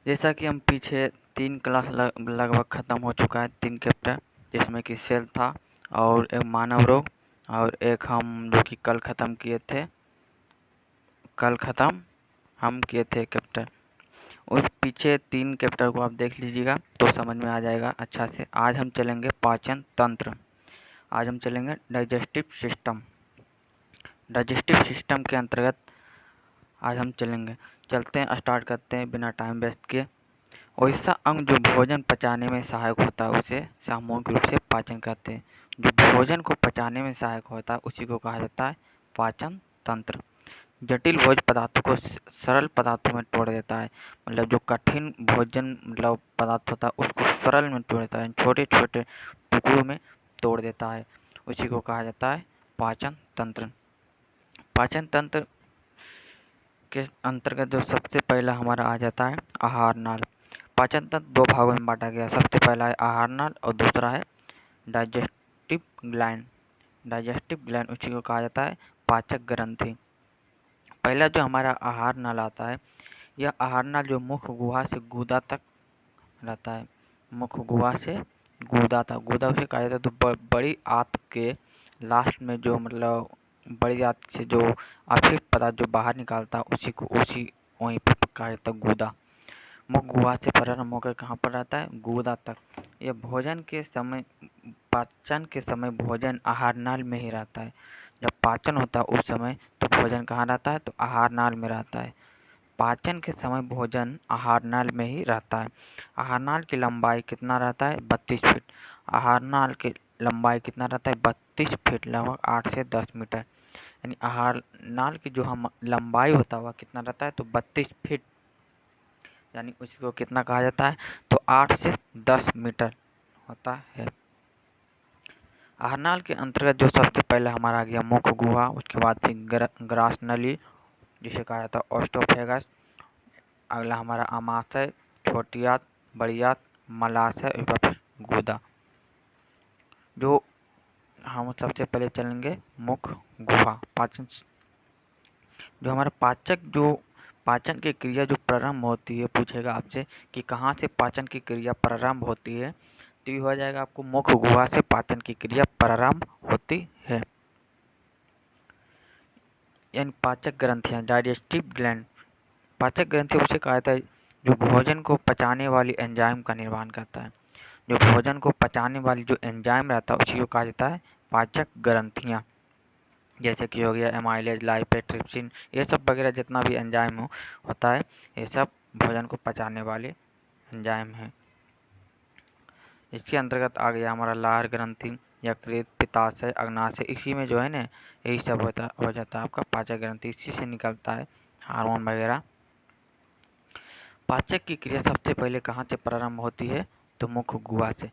जैसा कि हम पीछे 3 क्लास लगभग ख़त्म हो चुका है, 3 चैप्टर, जिसमें कि सेल था और एक मानव रोग और एक हम जो कि कल ख़त्म हम किए थे चैप्टर। उस पीछे 3 चैप्टर को आप देख लीजिएगा तो समझ में आ जाएगा अच्छा से। आज हम चलेंगे पाचन तंत्र। आज हम चलेंगे डाइजेस्टिव सिस्टम के अंतर्गत आज हम चलेंगे। चलते हैं, स्टार्ट करते हैं बिना टाइम वेस्ट किए। वैसा अंग जो भोजन पचाने में सहायक होता है उसे सामूहिक रूप से पाचन कहते हैं। जो भोजन को पचाने में सहायक होता है उसी को कहा जाता है पाचन तंत्र। जटिल भोज्य पदार्थों को सरल पदार्थों में तोड़ देता है, मतलब जो कठिन भोजन मतलब पदार्थ होता है उसको सरल में तोड़ देता है, छोटे छोटे टुकड़ों में तोड़ देता है, उसी को कहा जाता है पाचन तंत्र। पाचन तंत्र के अंतर्गत जो सबसे पहला हमारा आ जाता है आहार नाल। पाचन तंत्र 2 भागों में बांटा गया। सबसे पहला है आहार नाल और दूसरा है डाइजेस्टिव ग्लैंड। डाइजेस्टिव ग्लैंड उसी को कहा जाता है पाचक ग्रंथि। पहला जो हमारा आहार नाल आता है, यह आहार नाल जो मुख गुहा से गूदा तक रहता है। मुख गुहा से गूदा उसे कहा जाता है। तो बड़ी आंत के लास्ट में जो मतलब बड़ी आंत से जो अपशिष्ट पदार्थ जो बाहर निकालता है उसी वहीं पर कहा जाता है गूदा। मुख गुहा से प्रारंभ होकर कहाँ पर रहता है, गूदा तक। यह पाचन के समय भोजन आहार नाल में ही रहता है। जब पाचन होता है उस समय तो भोजन कहाँ रहता है, तो आहार नाल में रहता है। पाचन के समय भोजन आहार नाल में ही रहता है। आहार नाल की लंबाई कितना रहता है, 32 फीट। आहार नाल की लंबाई कितना रहता है, 32 फीट, लगभग 8 से 10 मीटर। यानी आहार नाल की जो हम लंबाई होता है वह कितना रहता है, तो 32 फीट, यानी उसको कितना कहा जाता है, तो 8 से 10 मीटर होता है। आहार नाल के अंतर्गत जो सबसे पहले हमारा आ गया मुख गुहा, उसके बाद फिर ग्रास नली जिसे कहा जाता है ऑस्टोफेगस। अगला हमारा आमाशय, छोटी आंत, बड़ी आंत, मलाशय और फिर गूदा। जो हम सबसे पहले चलेंगे मुख गुहा पाचन। जो हमारा पाचन की क्रिया जो प्रारंभ होती है, पूछेगा आपसे कि कहाँ से पाचन की क्रिया प्रारंभ होती है, तो ये हो जाएगा आपको मुख गुहा से पाचन की क्रिया प्रारंभ होती है। यानी पाचक ग्रंथियाँ, डाइजेस्टिव ग्लैंड। पाचक ग्रंथि उसे कहा जाता है जो भोजन को पचाने वाली एंजाइम का निर्माण करता है। जो भोजन को पचाने वाली जो एंजाइम रहता है उसी को कहा जाता है पाचक ग्रंथियाँ। जैसे कि हो गया एमाइलेज, लाइपेज, ट्रिप्सिन, ये सब वगैरह जितना भी एंजाइम होता है ये सब भोजन को पचाने वाले एंजाइम हैं। इसके अंतर्गत आ गया हमारा लार ग्रंथि, यकृत, पित्ताशय, अग्नाशय। इसी में जो है ना यही सब हो जाता है आपका पाचक ग्रंथि। इसी से निकलता है हार्मोन वगैरह। पाचक की क्रिया सबसे पहले कहाँ से प्रारंभ होती है, तो मुख गुहा से।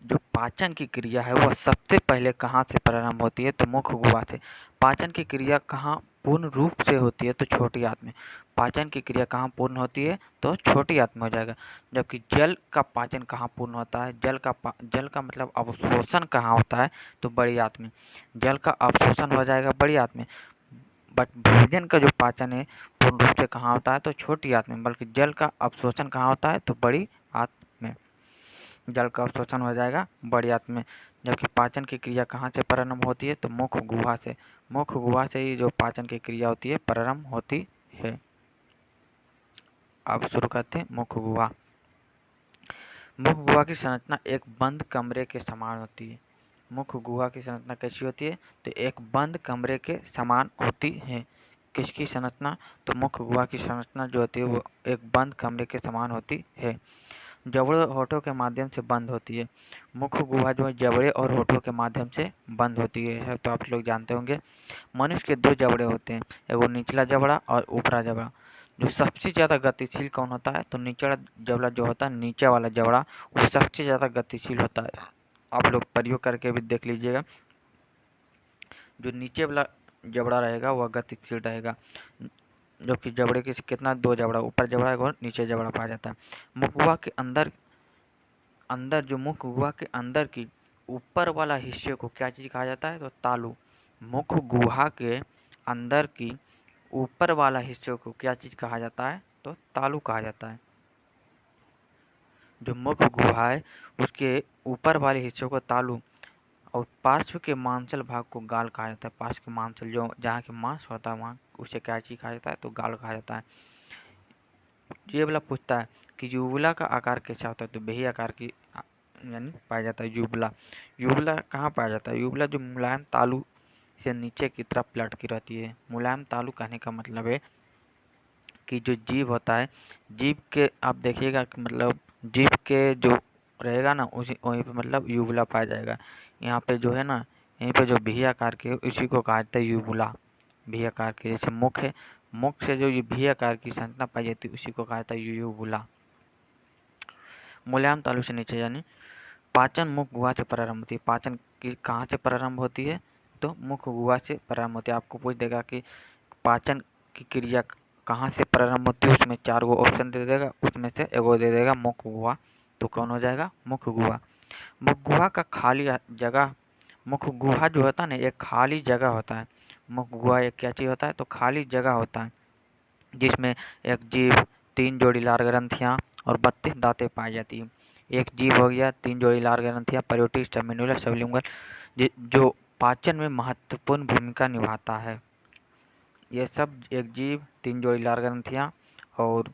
जो पाचन की क्रिया है वह सबसे पहले कहाँ से प्रारंभ होती है, तो मुख गुहा से। पाचन की क्रिया कहाँ पूर्ण रूप से होती है, तो छोटी आंत में। पाचन की क्रिया कहाँ पूर्ण होती है, तो छोटी आंत में हो जाएगा। जबकि जल का पाचन कहाँ पूर्ण होता है, जल का मतलब अवशोषण कहाँ होता है, तो बड़ी आंत में। जल का अवशोषण हो जाएगा बड़ी आंत में, बट भोजन का जो पाचन है पूर्ण रूप से कहाँ होता है, तो छोटी आंत में। बल्कि जल का अवशोषण कहाँ होता है, तो बड़ी आंत में। जल का अवशोषण हो जाएगा बड़ी आंत में। जबकि पाचन की क्रिया कहाँ से प्रारंभ होती है, तो मुख गुहा से। मुख गुहा से ही जो पाचन की क्रिया होती है प्रारंभ होती है। अब शुरू करते हैं मुख गुहा। मुख गुहा की संरचना एक बंद कमरे के समान होती है। मुख गुहा की संरचना कैसी होती है, तो एक बंद कमरे के समान होती है। किसकी संरचना, तो मुख गुहा की संरचना जो होती है वो एक बंद कमरे के समान होती है। जबड़े होठों के माध्यम से बंद होती है। मुख गुहा जो है जबड़े और होठों के माध्यम से बंद होती है, तो आप लोग जानते होंगे। मनुष्य के 2 जबड़े होते हैं, एगो निचला जबड़ा और ऊपरा जबड़ा। जो सबसे ज़्यादा गतिशील कौन होता है, तो निचला जबड़ा जो होता है, नीचे वाला जबड़ा, वो सबसे ज़्यादा गतिशील होता है। आप लोग प्रयोग करके भी देख लीजिएगा। जो नीचे वाला जबड़ा रहेगा वह गतिशील रहेगा। जो कि जबड़े के कितना 2 जबड़ा, ऊपर जबड़ा है और नीचे जबड़ा पाया जाता है। मुख गुहा के अंदर जो मुख गुहा के अंदर की ऊपर वाला हिस्से को क्या चीज़ कहा जाता है, तो तालु। मुख गुहा के अंदर की ऊपर वाला हिस्से को क्या चीज़ कहा जाता है, तो तालु कहा जाता है। जो मुख्य गुहा है उसके ऊपर वाले हिस्से को तालु और पार्श्व के मांसल भाग को गाल कहा जाता है। पार्श्व के मांसल जो जहाँ के मांस होता है वहाँ उसे क्या चीज कहा जाता है, तो गाल कहा जाता है। ये वाला पूछता है कि यूबुला का आकार कैसा होता है, तो बेही आकार की यानी पाया जाता है यूबुला। यूबुला कहाँ पाया जाता है? यूबुला जो मुलायम तालु से नीचे की तरफ लटकी रहती है। मुलायम तालु कहने का मतलब है कि जो जीभ होता है, जीभ के आप देखिएगा कि मतलब जीभ के जो रहेगा ना उसी वहीं पे मतलब यूबुला पाया जाएगा। यहाँ पे जो है ना, यहीं पे जो वी आकार के उसी को कहा जाता है यूबुला। वी आकार के जैसे मुख है, मुख से जो ये वी आकार की संरचना पाई जाती है उसी को कहा जाता है यूबुला। मुलायम तालु से नीचे यानी पाचन मुख गुहा से प्रारंभ होती है। पाचन की कहाँ से प्रारंभ होती है? तो मुख गुहा से प्रारंभ होती है। आपको पूछ देगा कि पाचन की क्रिया कहाँ से प्रारंभ होती है, उसमें 4 गो ऑप्शन दे देगा, उसमें से एगो दे देगा मुख गुहा, तो कौन हो जाएगा? मुख गुहा। मुख गुहा का खाली जगह, मुख गुहा जो होता है ना एक खाली जगह होता है। मुख गुहा एक क्या चीज़ होता है? तो खाली जगह होता है जिसमें एक जीभ, 3 जोड़ी लार ग्रंथियाँ और 32 दांतें पाई जाती हैं। एक जीभ हो गया, 3 जोड़ी लार ग्रंथियाँ, पैरोटी, स्टेमिनुलर, सबलिंगुअल, जो पाचन में महत्वपूर्ण भूमिका निभाता है। ये सब एक जीभ, 3 जोड़ी लार ग्रंथियाँ और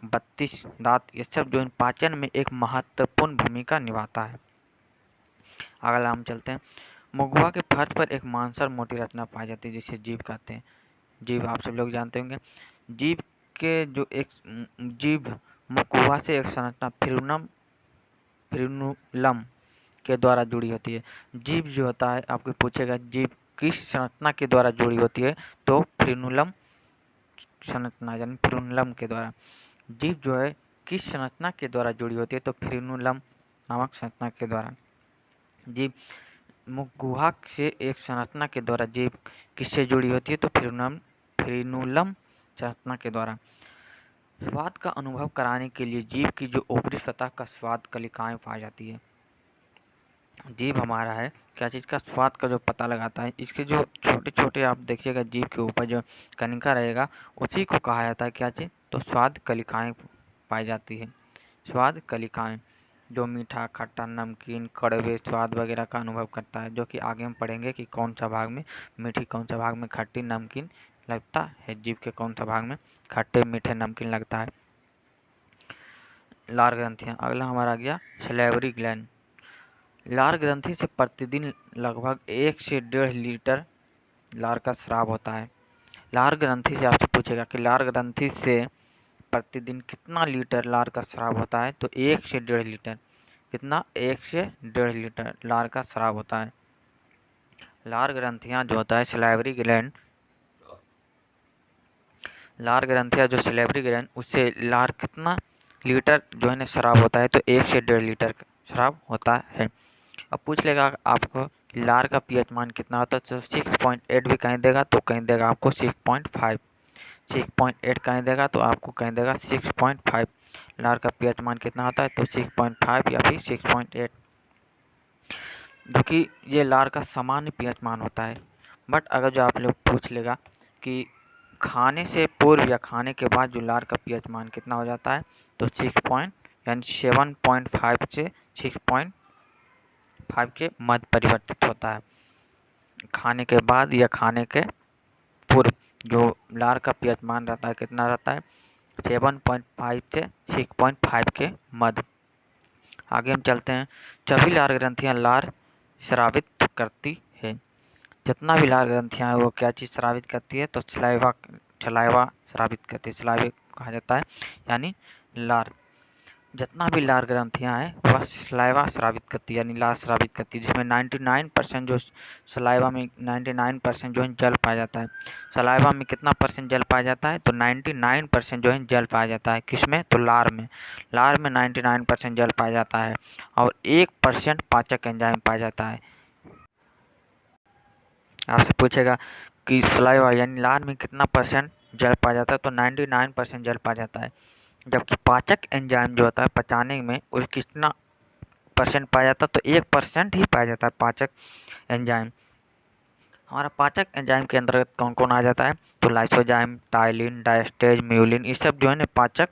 32 दांत, ये सब जो पाचन में एक महत्वपूर्ण भूमिका निभाता है। अगला हम चलते हैं। मुखगुहा के फर्श पर एक मांसल मोटी रचना पाई जाती है जिसे जीभ कहते हैं। जीभ आप सब लोग जानते होंगे। जीभ के जो एक जीभ मुखगुहा से एक संरचना फ्रेनुलम के द्वारा जुड़ी होती है। जीभ जो होता है आपको पूछेगा जीभ किस संरचना के द्वारा जुड़ी होती है, तो फ्रेनुलम संरचना यानी फ्रेनुलम के द्वारा। जीभ जो है किस संरचना के द्वारा जुड़ी होती है, तो फ्रेनुलम नामक संरचना के द्वारा। जीभ मुखगुहा से एक संरचना के द्वारा जीभ किससे जुड़ी होती है, तो फ्रेनुलम संरचना के द्वारा। स्वाद का अनुभव कराने के लिए जीभ की जो ऊपरी सतह का स्वाद कलिकाएं पाई जाती है। जीभ हमारा है क्या चीज़ का? स्वाद का जो पता लगाता है। इसके जो छोटे छोटे आप देखिएगा जीभ के ऊपर जो कनिका रहेगा उसी को कहा जाता है क्या चीज़? तो स्वाद कलिकाएं पाई जाती है। स्वाद कलिकाएं जो मीठा, खट्टा, नमकीन, कड़वे स्वाद वगैरह का अनुभव करता है, जो कि आगे हम पढ़ेंगे कि कौन सा भाग में मीठी, कौन सा भाग में खट्टी, नमकीन लगता है। जीभ के कौन सा भाग में खट्टे, मीठे, नमकीन लगता है। लार ग्रंथियाँ, अगला हमारा आ गया सलेवरी ग्लैंड। लार ग्रंथि से प्रतिदिन लगभग 1 से 1.5 लीटर लार का स्राव होता है। लार ग्रंथि से आपसे पूछेगा कि लार ग्रंथि से प्रतिदिन कितना लीटर लार का स्राव होता है, तो 1 से 1.5 लीटर। कितना? 1 से 1.5 लीटर लार का स्राव होता है। लार ग्रंथियाँ जो होता है सलाइवरी ग्लैंड, लार ग्रंथियाँ जो सलाइवरी ग्लैंड उससे लार कितना लीटर जो है ना स्राव होता है, तो 1 से 1.5 लीटर स्राव होता है। अब पूछ लेगा आपको कि लार का पीएच मान कितना होता है, तो 6.8 भी कहीं देगा तो कहीं देगा आपको 6.5। 6.8 कहीं देगा तो आपको कहीं देगा 6.5। लार का पीएच मान कितना होता है, तो 6.5 या फिर 6.8, जो कि ये लार का सामान्य पीएच मान होता है। बट अगर जो आप लोग पूछ लेगा कि खाने से पूर्व या खाने के बाद जो लार का पीएच मान कितना हो जाता है, तो 7.5 से 6.5 के मध्य परिवर्तित होता है। खाने के बाद या खाने के पूर्व जो लार का पीएच मान रहता है कितना रहता है, 7.5 से 6.5 के मध्य। आगे हम चलते हैं। सभी लार ग्रंथियाँ लार स्रावित करती है। जितना भी लार ग्रंथियाँ है वो क्या चीज़ स्रावित करती है, तो सलाइवा स्रावित करती है। सलाइवा कहा जाता है यानी लार। जितना भी लार ग्रंथियाँ हैं वह सलाइवा स्रावित करती है यानी लार स्रावित करती है, जिसमें 99% जो सलाइवा में 99% जो है जल पाया जाता है। सलाइवा में कितना परसेंट जल पाया जाता है, तो 99% जो है जल पाया जाता है। किसमें? तो लार में। लार में 99% जल पाया जाता है और 1% पाचक एंजाइम पाया जाता है। आपसे पूछेगा कि सलाइवा यानी लार में कितना परसेंट जल पाया जाता है, तो 99% जल पाया जाता है। जबकि पाचक एंजाइम जो होता है पचाने में उस कितना परसेंट पाया जाता है, तो 1% ही पाया जाता है पाचक एंजाइम। हमारा पाचक एंजाइम के अंतर्गत कौन कौन आ जाता है, तो लाइसोजाइम, टाइलिन, डायस्टेज, म्यूलिन, ये सब जो है ना पाचक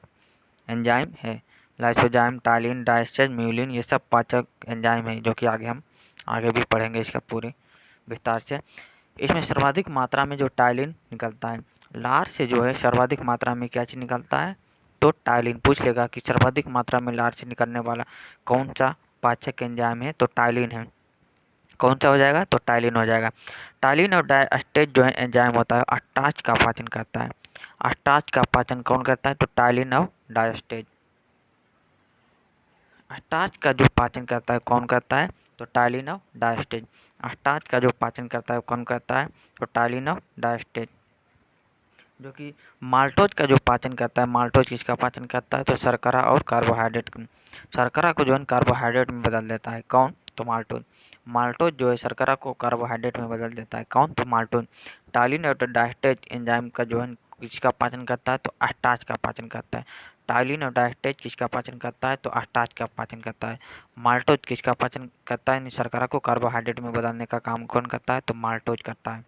एंजाइम है। लाइसोजाइम, टाइलिन, डायस्टेज, म्यूलिन, ये सब पाचक एंजाइम है जो कि हम आगे भी पढ़ेंगे इसका पूरे विस्तार से। इसमें सर्वाधिक मात्रा में जो टाइलिन निकलता है, लार से जो है सर्वाधिक मात्रा में क्या चीज़ निकलता है, तो टाइलिन। पूछ लेगा कि सर्वाधिक मात्रा में लार से निकलने वाला कौन सा पाचक एंजाइम है, तो टाइलिन है। कौन सा हो जाएगा, तो टाइलिन हो जाएगा। टाइलिन और डायस्टेज जो है एंजाइम होता है, स्टार्च का पाचन करता है। स्टार्च का पाचन कौन करता है, तो टाइलिन और डायस्टेज। स्टार्च का जो पाचन करता है कौन करता है, तो टाइलिन और डायस्टेज। स्टार्च का जो पाचन करता है कौन करता है, तो टाइलिन और डायस्टेज। जो कि माल्टोज का जो पाचन करता है, माल्टोज किसका पाचन करता है, तो शर्करा और कार्बोहाइड्रेट। शर्करा को जो है कार्बोहाइड्रेट में बदल देता है कौन, तो माल्टोज। माल्टोज जो है शर्करा को कार्बोहाइड्रेट में बदल देता है कौन, तो माल्टोज। टाइलिन और डायस्टेज एंजाइम का जो है किसका पाचन करता है, तो स्टार्च का पाचन करता है। टाइलिन और डायस्टेज किसका पाचन करता है, तो स्टार्च का पाचन करता है। माल्टोज किसका पाचन करता है, यानी शर्करा को कार्बोहाइड्रेट में बदलने का काम कौन करता है, तो माल्टोज करता है।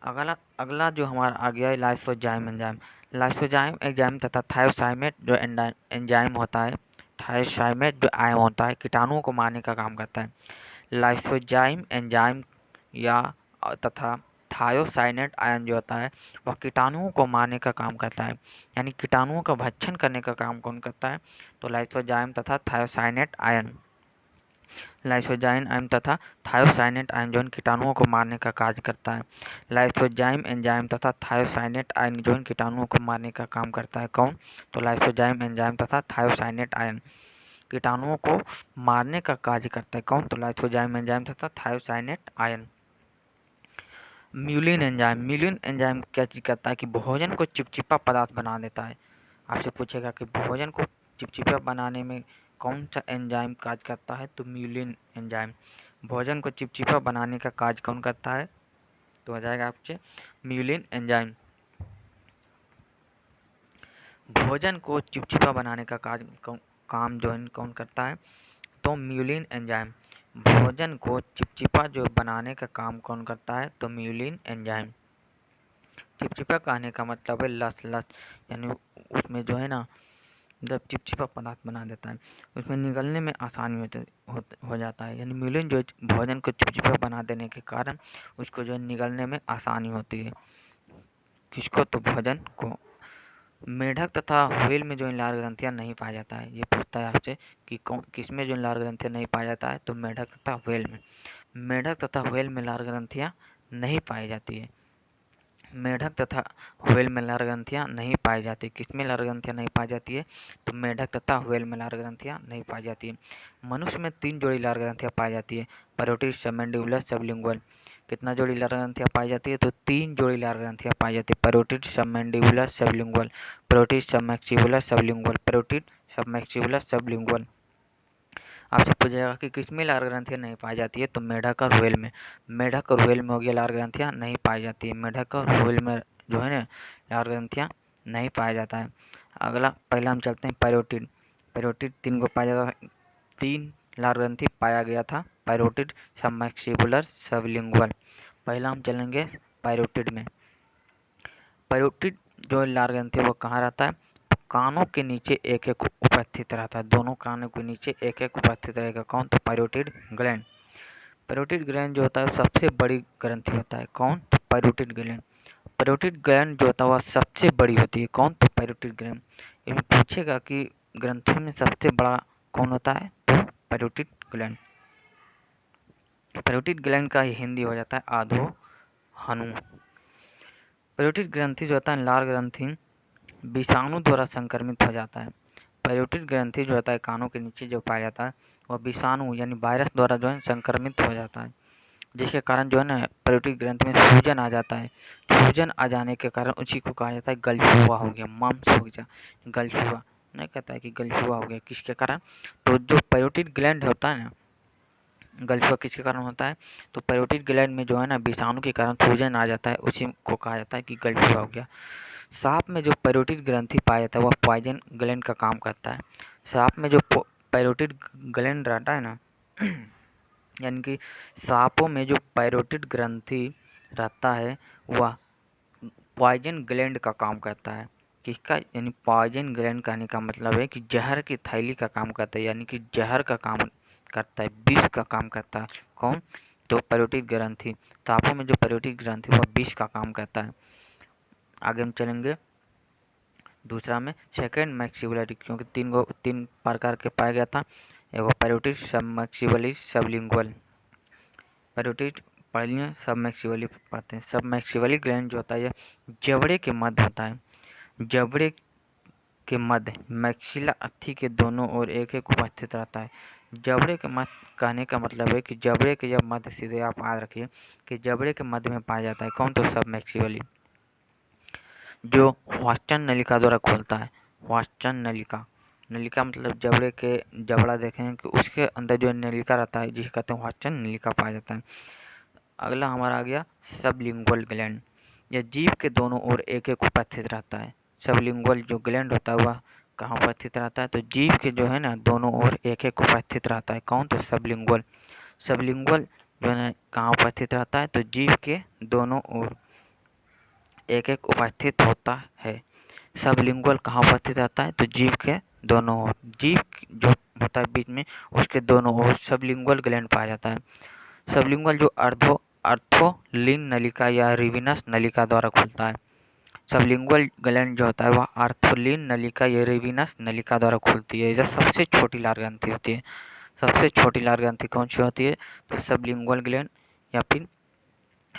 अगला अगला जो हमारा आ गया है लाइसोजाइम एंजाइम। लाइसोजाइम एंजाइम तथा थायोसाइमेट जो एंजाइम होता है, थायोसाइमेट जो आयन होता है, कीटाणुओं को मारने का काम करता है। लाइसोजाइम एंजाइम या तथा थायोसाइनेट आयन जो होता है वह कीटाणुओं को मारने का काम करता है, यानी कीटाणुओं का भक्षण करने का काम कौन करता है, तो लाइसोजाइम तथा थायोसाइनेट आयन। लाइसोजाइम आयन तथा थायोसाइनेट आयन जो कीटाणुओं को मारने का कार्य करता है। लाइसोजाइम एंजाइम तथा थायोसाइनेट आयन जो कीटाणुओं को मारने का काम करता है कौन, तो लाइसोजाइम एंजाइम तथा थायोसाइनेट आयन कीटाणुओं को मारने का कार्य करता है कौन, तो लाइसोजाइम एंजाइम तथा थायोसाइनेट आयन। म्यूलिन एंजाइम, म्यूलिन एंजाइम क्या चीज़ करता है कि भोजन को चिपचिपा पदार्थ बना देता है। आपसे पूछेगा कि भोजन को चिपचिपा बनाने में कौन सा एंजाइम कार्य करता है, तो म्यूलिन एंजाइम। भोजन को चिपचिपा बनाने का कार्य कौन करता है, तो हो जाएगा आपसे म्यूलिन एंजाइम। भोजन को चिपचिपा बनाने का काम जो है कौन करता है, तो म्यूलिन एंजाइम। भोजन को चिपचिपा जो बनाने का काम कौन करता है, तो म्यूलिन एंजाइम। चिपचिपा कहने का मतलब है लस लस, यानी उसमें जो है ना जब चिपचिपा पदार्थ बना देता है उसमें निगलने में आसानी हो जाता है, यानी म्यूलिन जो भोजन को चिपचिपा बना देने के कारण उसको जो है निगलने में आसानी होती है। किसको, तो भोजन को। मेढक तथा व्हेल में जो लार ग्रंथियाँ नहीं पाया जाता है, ये पूछता है आपसे कि कौन किस में जो लार ग्रंथियाँ नहीं पाया जाता है, तो मेढक तथा व्हेल में। मेढक तथा व्हेल में लार ग्रंथियाँ नहीं पाई जाती है। मेढक तथा व्हेल में लार ग्रंथियाँ नहीं पाई जाती। किस में लार ग्रंथियाँ नहीं पाई जाती है, तो मेढक तथा व्हेल में लार ग्रंथियाँ नहीं पाई जाती है। मनुष्य में 3 जोड़ी लार ग्रंथियाँ पाई जाती है, पैरोटिड, सबमैंडिबुलर, सबलिंगुअल। कितना जोड़ी लार ग्रंथियाँ पाई जाती है, तो 3 जोड़ी लार ग्रंथियाँ पाई जाती है, parotid, submandibular, sublingual. Parotid, submaxillary, sublingual. Parotid, submaxillary, sublingual. आपसे पूछेगा कि किस में लार ग्रंथियाँ नहीं पाई जाती है, तो मेढक और व्हेल में। मेढक और व्हेल में हो गया लार ग्रंथियाँ नहीं पाई जाती है। मेढक और व्हेल में जो है ना लार ग्रंथियाँ नहीं पाया जाता है। अगला पहला हम चलते हैं पैरोटिड। पैरोटिड 3 को पाया जाता है, 3 लार ग्रंथि पाया गया था, पैरोटिड, सबमैक्सिबुलर, सबलिंगुअल। पहला हम चलेंगे पैरोटिड में। पैरोटिड जो लार ग्रंथि वो कहाँ रहता है, कानों के नीचे एक एक उपस्थित रहता है। दोनों कानों के नीचे एक एक उपस्थित रहेगा कौन, तो पैरोटिड ग्लैंड। पैरोटिड ग्लैंड जो होता है सबसे बड़ी ग्रंथि होता है कौन, तो पैरोटिड ग्लैंड। पैरोटिड ग्लैंड जो होता है वह सबसे बड़ी होती है कौन, तो पैरोटिड ग्लैंड। इसमें पूछेगा कि ग्रंथियों में सबसे बड़ा कौन होता है, तो पैरोटिड ग्लैंड। पैरोटिड ग्लैंड का हिंदी हो जाता है आधो हनु। पैरोटिड ग्रंथि जो होता है लार ग्रंथि विषाणु द्वारा संक्रमित हो जाता है। पैरोटिड ग्रंथि जो होता है कानों के नीचे जो पाया जाता है वह विषाणु यानी वायरस द्वारा जो है संक्रमित हो जाता है, जिसके कारण जो है ना पैरोटिड ग्रंथि में सूजन आ जाता है। सूजन आ जाने के कारण उसी को कहा जाता है गलफुआ हो गया, मम्स हो गया, गलफुआ नहीं कहता है कि गलफुआ हो गया। किसके कारण, तो जो पैरोटिड ग्लैंड होता है ना, गलफुआ किसके कारण होता है, तो पैरोटिड ग्लैंड में जो है ना विषाणु के कारण सूजन आ जाता है, उसी को कहा जाता है कि गलफुआ हो गया। सांप में जो पैरोटिड ग्रंथि पाया जाता है वह पॉइजन ग्लैंड का काम करता है। सांप में जो पैरोटिड ग्लैंड रहता है ना यानी कि सांपों में जो पैरोटिड ग्रंथि रहता है वह पॉइजन ग्लैंड का काम करता है। किसका, यानी पॉइजन ग्लैंड कहने का मतलब है कि जहर की थैली का काम करता है, यानी कि जहर का काम करता है, विष का काम करता है। कौन? तो पैरोटिड ग्रंथि। तापों में जो पैरोटिड ग्रंथि वह विष का काम करता है। आगे हम चलेंगे दूसरा में सेकेंड मैक्सिबुलरी, क्योंकि तीन प्रकार के पाया गया था। एगो पैरोटिड, सबमैक्सिबली, सबलिंगुअल। पैरोटिड पढ़ लिए, सबमैक्सिबली पढ़ते हैं। सबमैक्सिबली ग्लैंड जो होता है जबड़े के मध्य होता है। जबड़े के मध्य मैक्सिला अस्थि के दोनों ओर एक एक उपस्थित रहता है। जबड़े के मध्य कहने का मतलब है कि जबड़े के जब मध्य, सीधे आप याद रखिए कि जबड़े के मध्य में पाया जाता है। कौन? तो सबमैक्सिबली, जो वास्चन नलिका द्वारा खोलता है। वास्चन नलिका, नलिका मतलब जबड़े के जबड़ा देखें कि उसके अंदर जो नलिका रहता है जिसे कहते हैं वास्चन नलिका पाया जाता है। अगला हमारा आ गया सबलिंगुअल ग्लैंड। यह जीभ के दोनों ओर एक एक उपस्थित रहता है। सबलिंगुअल जो ग्लैंड होता है वह कहाँ उपस्थित रहता है? तो जीभ के जो है ना दोनों ओर एक एक उपस्थित रहता है। कौन? तो सबलिंगुअल। सबलिंगुअल जो है कहाँ उपस्थित रहता है? तो जीभ के दोनों ओर एक एक उपस्थित होता है। सबलिंगुअल कहाँ उपस्थित रहता है? तो जीभ के दोनों ओर, जीभ जो होता है बीच में उसके दोनों ओर सबलिंगुअल ग्लैंड पाया जाता है। सबलिंगुअल जो अर्थोलिन नलिका या रिविनस नलिका द्वारा खुलता है। सबलिंगुअल ग्लैंड जो होता है वह अर्थोलिन नलिका या रिविनस नलिका द्वारा खुलती है। यह सबसे छोटी लार ग्रंथि होती है। सबसे छोटी लार ग्रंथि कौन सी होती है? तो सबलिंगुअल ग्लैंड। या फिर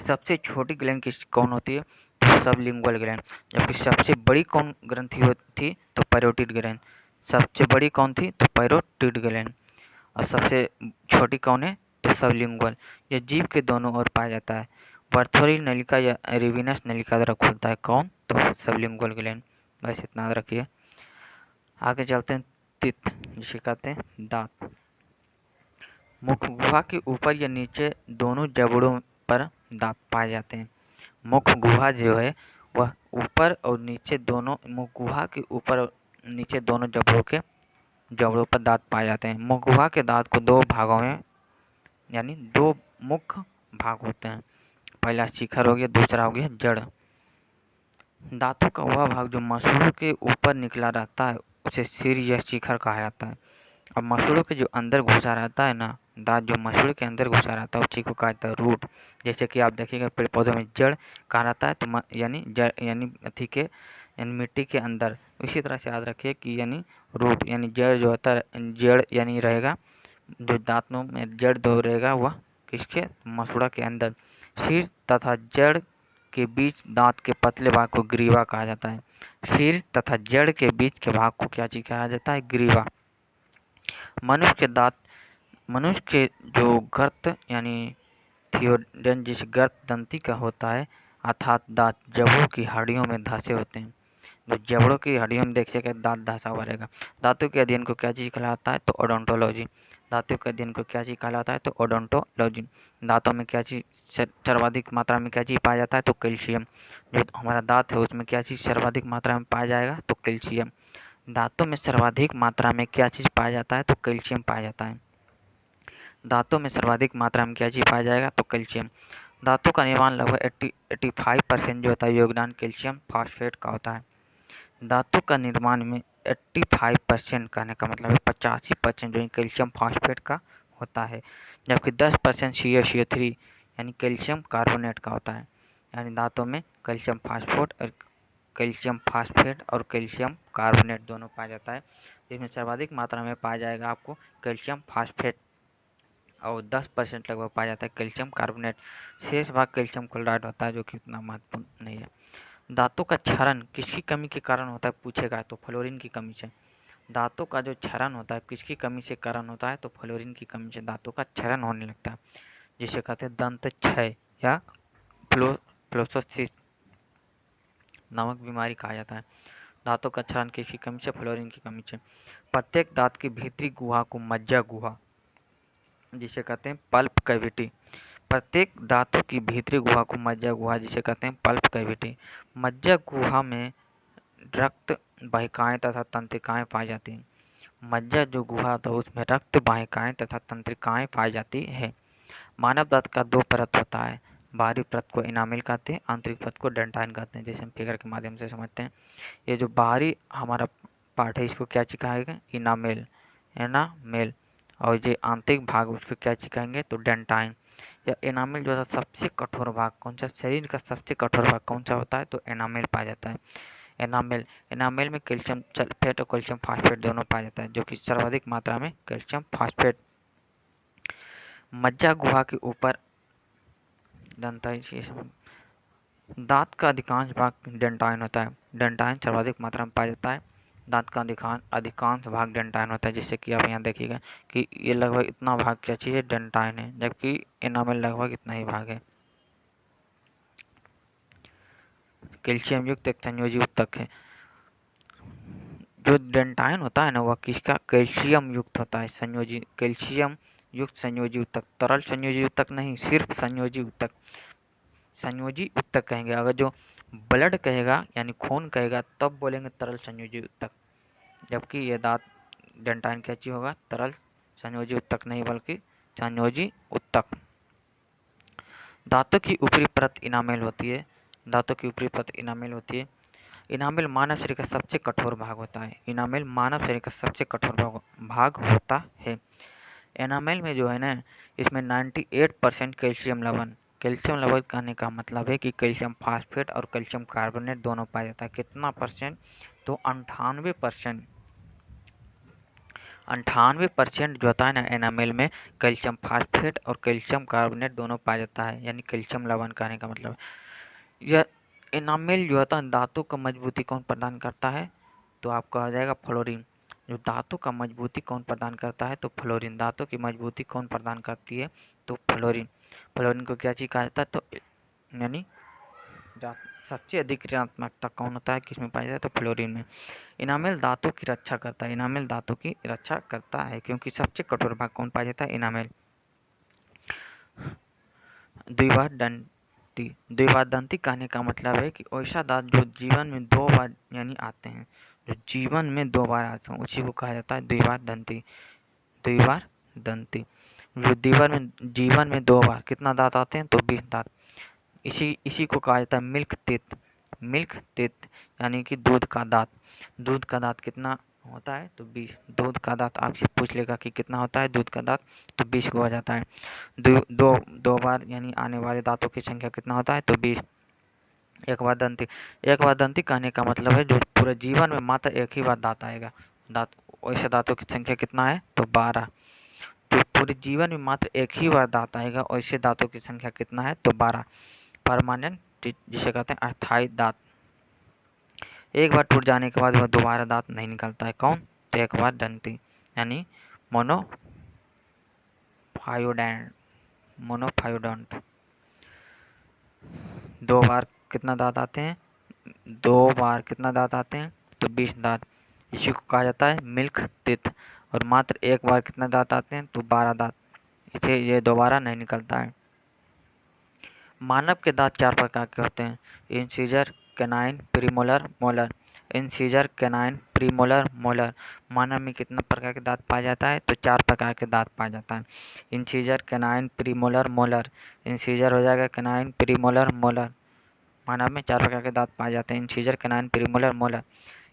सबसे छोटी ग्लैंड कौन होती है? तो सबलिंगुअल ग्लैंड। जबकि सबसे बड़ी कौन ग्रंथि होती? तो पैरोटिड ग्लैंड। सबसे बड़ी कौन थी? तो पैरोटिड ग्लैंड। और सबसे छोटी कौन है? तो सबलिंगुअल। यह जीभ के दोनों ओर पाया जाता है। बर्थोली नलिका या रिविनस नलिका द्वारा खुलता है। कौन? तो सबलिंगुअल ग्लैंड। बस इतना याद रखिए। आगे चलते हैं तित, जिसे कहते हैं दांत। मुख गुहा के ऊपर या नीचे दोनों जबड़ों पर दांत पाए जाते हैं। मुख गुहा जो है वह ऊपर और नीचे दोनों, मुख गुहा के ऊपर और नीचे दोनों जबड़ों पर दांत पाए जाते हैं। मुख गुहा के दांत को दो भागों में, यानी दो मुख्य भाग होते हैं। पहला शिखर हो गया, दूसरा हो गया जड़। दांतों का वह भाग जो मसूड़ों के ऊपर निकला रहता है उसे सिर या शिखर कहा जाता है। और मसूड़ों के जो अंदर घुसा रहता है ना, दांत जो मसूड़ों के अंदर घुसा रहता है उसी को कहा जाता है रूट। जैसे कि आप देखिएगा पेड़ पौधों में जड़ कहाँ रहता है, तो यानी जड़ यानी अथी के, यानी मिट्टी के अंदर। इसी तरह से याद रखिए कि यानी रूट यानी जड़ जो होता है, जड़ यानी रहेगा जो दांतों में जड़ दो रहेगा वह किसके? मसूड़ा के अंदर। सिर तथा जड़ के बीच दांत के पतले भाग को ग्रीवा कहा जाता है। सिर तथा जड़ के बीच के भाग को क्या चीज कहा जाता है? ग्रीवा। मनुष्य के दांत, मनुष्य के जो गर्त यानी थियोडेंट जिस गर्त दंती का होता है, अर्थात दांत जबड़ों की हड्डियों में धंसे होते हैं। जो जबड़ों की हड्डियों में देखिएगा दांत धंसा हुआ रहेगा। दांतों के अध्ययन को क्या चीज़ कहलाता है? तो ओडोंटोलॉजी। दांतों के अध्ययन को क्या चीज़ कहलाता है? तो ओडोंटोलॉजी। दांतों में क्या चीज़ सर्वाधिक मात्रा में क्या चीज़ पाया जाता है? तो कैल्शियम। जो हमारा दांत है उसमें क्या चीज़ सर्वाधिक मात्रा में पाया जाएगा? तो कैल्शियम। दांतों में सर्वाधिक मात्रा में क्या चीज़ पाया जाता है? तो कैल्शियम पाया जाता है। दांतों में सर्वाधिक मात्रा में क्या चीज़ पाया जाएगा? तो कैल्शियम। दांतों का निर्माण लगभग 85% जो होता है योगदान कैल्शियम फास्फेट का होता है। दांतों का निर्माण में 85% कहने का मतलब है 85% जो कैल्शियम फास्फेट का होता है, जबकि 10% CaCO3 यानी कैल्शियम कार्बोनेट का होता है। यानी दांतों में कैल्शियम फास्फेट और कैल्शियम कार्बोनेट दोनों पाया जाता है, जिसमें सर्वाधिक मात्रा में पाया जाएगा आपको कैल्शियम फास्फेट और 10% लगभग पाया जाता है कैल्शियम कार्बोनेट। शेष भाग कैल्शियम क्लोराइड होता है जो कि उतना महत्वपूर्ण नहीं है। दांतों का क्षरण किसकी कमी के कारण होता है पूछेगा? तो फ्लोरीन की कमी से। दांतों का जो क्षरण होता है किसकी कमी से कारण होता है? तो फ्लोरीन की कमी से दांतों का क्षरण होने लगता है, जिसे कहते हैं दंत क्षय या फ्लोरोसिस नामक बीमारी कहा जाता है। दांतों का क्षरण किसकी कमी से? फ्लोरीन की कमी से। प्रत्येक दांत की भीतरी गुहा को मज्जा गुहा, जिसे कहते हैं पल्प कैविटी। प्रत्येक दांतों की भीतरी गुहा को मज्जा गुहा, जिसे कहते हैं पल्प कैविटी। मज्जा गुहा में रक्त वाहिकाएं तथा तंत्रिकाएं पाई जाती हैं। मज्जा जो गुहा था उसमें रक्त वाहिकाएं तथा तंत्रिकाएं पाई जाती है। मानव दांत का दो परत होता है, बाहरी परत को इनामिल कहते हैं, आंतरिक परत को डेंटाइन कहते हैं। जैसे हम फिगर के माध्यम से समझते हैं, ये जो बाहरी हमारा पार्ट है इसको क्या चिकाएगा, इनामिल, एनामेल, और ये आंतरिक भाग उसको क्या चिकाएंगे, तो डेंटाइन। या एनामिल जो है सबसे कठोर भाग कौन सा, शरीर का सबसे कठोर भाग कौन सा होता है, तो एनामिल पाया जाता है। एनामेल, एनामेल में कैल्शियम सल्फेट और कैल्शियम फास्फेट दोनों पाया जाता है, जो कि सर्वाधिक मात्रा में कैल्शियम फास्फेट। मज्जा गुहा के ऊपर दांत का अधिकांश भाग डेंटाइन होता है। डेंटाइन सर्वाधिक मात्रा में पाया जाता है। दांत का अधिकांश भाग डेंटाइन होता है, जिससे कि आप यहाँ देखिएगा कि ये लगभग इतना भाग क्या चीज़ है, डेंटाइन है, जबकि एनामेल लगभग इतना ही भाग है। कैल्शियम युक्त एक संयोजी उत्तक है। जो डेंटाइन होता है ना, वह किसका, कैल्शियम युक्त होता है, संयोजी, कैल्शियम युक्त संयोजी उत्तक, तरल संयोजी उत्तक नहीं, सिर्फ संयोजी उत्तक। संयोजी उत्तक कहेंगे, अगर जो ब्लड कहेगा यानी खून कहेगा तब बोलेंगे तरल संयोजी उत्तक, जबकि ये दांत डेंटाइन क्या चीज होगा, तरल संयोजी उत्तक नहीं बल्कि संयोजी उत्तक। दांतों की ऊपरी परत इनामेल होती है। दांतों की ऊपरी परत इनामेल होती है। इनामेल मानव शरीर का सबसे कठोर भाग होता है। इनामेल मानव शरीर का सबसे कठोर भाग होता है। एनामेल में जो है ना, इसमें 98% कैल्शियम लवण, कैल्शियम लवण कहने का मतलब है कि कैल्शियम फास्फेट और कैल्शियम कार्बोनेट दोनों पाया जाता है। कितना परसेंट, तो 98%। 98% जो होता है ना एनामेल में, कैल्शियम फास्फेट और कैल्शियम कार्बोनेट दोनों पाया जाता है, यानी कैल्शियम लवण कहने का मतलब है। यह एनामेल जो होता है दांतों का मजबूती कौन प्रदान करता है, तो आपका आ जाएगा फ्लोरीन। जो दांतों का मजबूती कौन प्रदान करता है, तो फ्लोरीन। दांतों की मजबूती कौन प्रदान करती है, तो फ्लोरीन। फ्लोरीन को क्या चीज कहा जाता है, तो यानी सबसे अधिक ऋणात्मकता कौन होता है, किसमें पाया जाता है, तो फ्लोरीन में। इनामेल दांतों की रक्षा करता है। इनामेल दांतों की रक्षा करता है क्योंकि सबसे कठोर भाग कौन पाया जाता है, इनामेल। द्विबार दंती, द्विबार दंती कहने का मतलब है कि ऐसा दांत जो जीवन में 2 बार यानी आते हैं, जो जीवन में 2 बार आते हैं उसी को कहा जाता है द्विबार दंती। द्विबार दंती जो जीवन में 2 बार कितना दांत आते हैं, तो 20 दांत। इसी को कहा जाता है मिल्क टीथ। मिल्क टीथ यानी कि दूध का दांत। दूध का दांत कितना होता है, तो 20। दूध का दांत आपसे पूछ लेगा कि कितना होता है दूध का दांत, तो 20 को हो जाता है। दो बार यानी आने वाले दांतों की संख्या कितना होता है, तो 20। एक बार दंती, एक बार दंती कहने का मतलब है जो पूरे जीवन में मात्र एक ही बार दांत आएगा। दांत, वैसे दांतों की संख्या कितना है, तो 12। जो पूरे जीवन में मात्र एक ही बार दांत आएगा, वैसे दांतों की संख्या कितना है, तो 12। परमानेंट, जिसे कहते हैं अस्थायी दांत। एक बार टूट जाने के बाद वह दोबारा दांत नहीं निकलता है, कौन, तो एक बार दंती यानी मोनोफायोडेंट। मोनोफायोडोंट। 2 बार कितना दांत आते हैं, 2 बार कितना दांत आते हैं, तो 20 दांत। इसी को कहा जाता है मिल्क टीथ। और मात्र एक बार कितना दांत आते हैं, तो 12 दांत। इसे ये दोबारा नहीं निकलता है। मानव के दांत 4 प्रकार के होते हैं, incisor, canine, premolar, molar. Incisor, canine, premolar, molar. मानव में कितना प्रकार के दांत पाया जाता है, तो 4 प्रकार के दांत पाया जाता है। Incisor, canine, premolar, molar. Incisor हो जाएगा कैनाइन, प्रीमोलर, मोलर। मानव में 4 प्रकार के दांत पाए जाते हैं, incisor, canine, premolar, molar.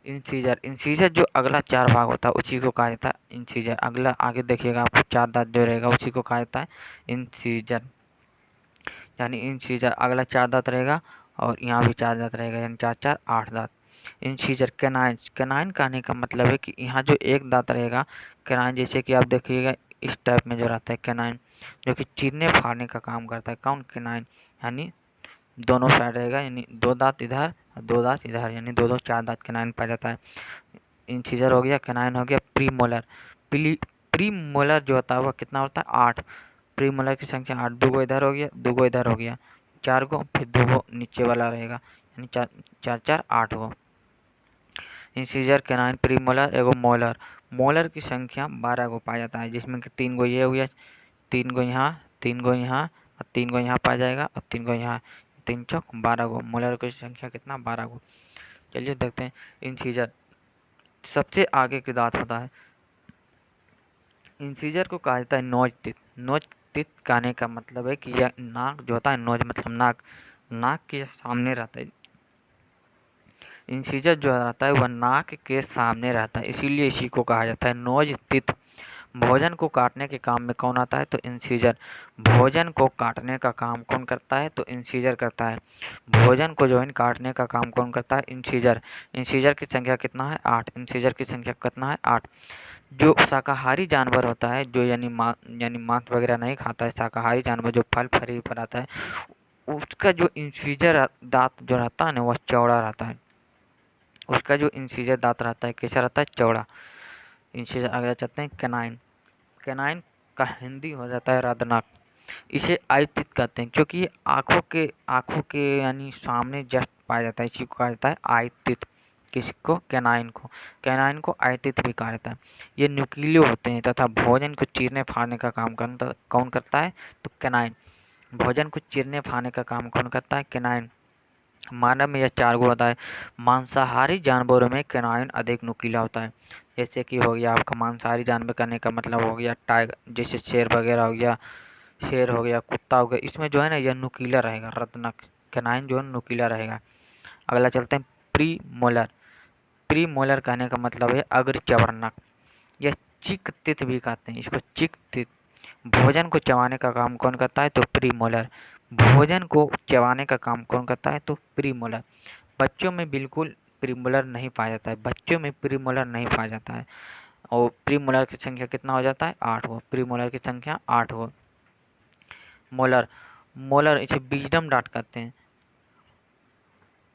Incisor, incisor जो अगला 4 भाग होता है उसी को कहा जाता है इंसीजर। अगला आगे देखिएगा आपको 4 दांत जो रहेगा उसी को कहा जाता है इंसीजर। यानी इंसीजर अगला 4 दांत रहेगा और यहाँ भी 4 दांत रहेगा, यानी 4 4 8 दांत। इंसीजर, कैनाइन, कैनाइन कहने का मतलब है कि यहाँ जो एक दांत रहेगा, कैनाइन जैसे कि आप देखिएगा इस टाइप में जो रहता है कैनाइन, जो कि चीरने फाड़ने का काम करता है, कौन, कैनाइन। यानी दोनों साइड रहेगा, यानी 2 दांत इधर और 2 दांत इधर, यानी 2 4 दांत कैनाइन पाया जाता है। इंसीजर हो गया, कैनाइन हो गया। प्रीमोलर, प्रीमोलर जो होता है वह कितना होता है, 8। प्रीमोलर की संख्या 8, 2 इधर हो गया, 2 इधर हो गया, 4 गो, फिर 2 नीचे वाला रहेगा, यानी 4 4 4 8 गो। इंसीजर, कैनाइन, प्रीमोलर, एगो मोलर। मोलर की संख्या 12 गो पाया जाता है, जिसमें कि 3 गो ये हो गया, 3 गो यहाँ, 3 गो यहाँ और 3 गो यहाँ पाया जाएगा और 3 गो यहाँ, 3 चौक 12 गो। मोलर की संख्या कितना, 12 गो। चलिए देखते हैं इंसीजर। सबसे आगे के दांत होता है, इंसीजर को कहा जाता है नोज टीथ। नोज टिथ कहने का मतलब है कि यह नाक जो होता है, नोज मतलब नाक के सामने रहता है। इंसिजर जो रहता है वह नाक के सामने रहता है, इसीलिए इसी को कहा जाता है नोज टिथ। भोजन को काटने के काम में कौन आता है? तो इंसिजर। भोजन को काटने का काम कौन करता है? तो इंसिजर करता है। भोजन को जो है काटने का काम कौन करता है? इंसिजर। इंसिजर की संख्या कितना है? 8। इंसिजर की संख्या कितना है? 8। जो शाकाहारी जानवर होता है, जो यानी मांस वगैरह नहीं खाता है, शाकाहारी जानवर जो फल फली पर आता है, उसका जो इंसिजर दांत जो रहता है ना, वह चौड़ा रहता है। उसका जो इंसिजर दांत रहता है कैसा रहता है? चौड़ा। इंसिजर। अगला चलते हैं कैनाइन। कैनाइन का हिंदी हो जाता है रादनाक। इसे आई टिथ कहते हैं क्योंकि ये आँखों के यानी सामने जस्ट पाया जाता है, इसी को कहा जाता है आई टिथ। किसको? कैनाइन को। कैनाइन को आई टिथ भी कहा जाता है। ये न्यूक्लियो होते हैं तथा भोजन को चीरने फाड़ने का काम कौन करता है? तो कैनाइन। भोजन को चीरने फाड़ने का काम कौन करता है? कैनाइन। मानव में यह 4 गुण होता है। मांसाहारी जानवरों में कैनाइन अधिक नुकीला होता है। जैसे कि हो गया आपका मांसाहारी जानवर करने का मतलब हो गया टाइगर, जैसे शेर वगैरह हो गया, शेर हो गया, कुत्ता हो गया, इसमें जो है ना यह नुकीला रहेगा, रत्नक। कैनाइन जो है नुकीला रहेगा। अगला चलते हैं प्री मोलर। प्री मोलर कहने का मतलब है अग्र चवर्णक। यह चिक तित भी कहते हैं इसको, चिक तित। भोजन को चबाने का काम कौन करता है? तो प्री मोलर। भोजन को चबाने का काम कौन करता है? तो प्री मोलर। बच्चों में बिल्कुल प्रीमोलर नहीं पाया जाता है, बच्चों में प्रीमोलर नहीं पाया जाता है। और प्रीमोलर की संख्या कितना हो जाता है? 8 हो। प्रीमोलर की संख्या 8 हो। मोलर। मोलर इसे विजडम डॉट कहते हैं।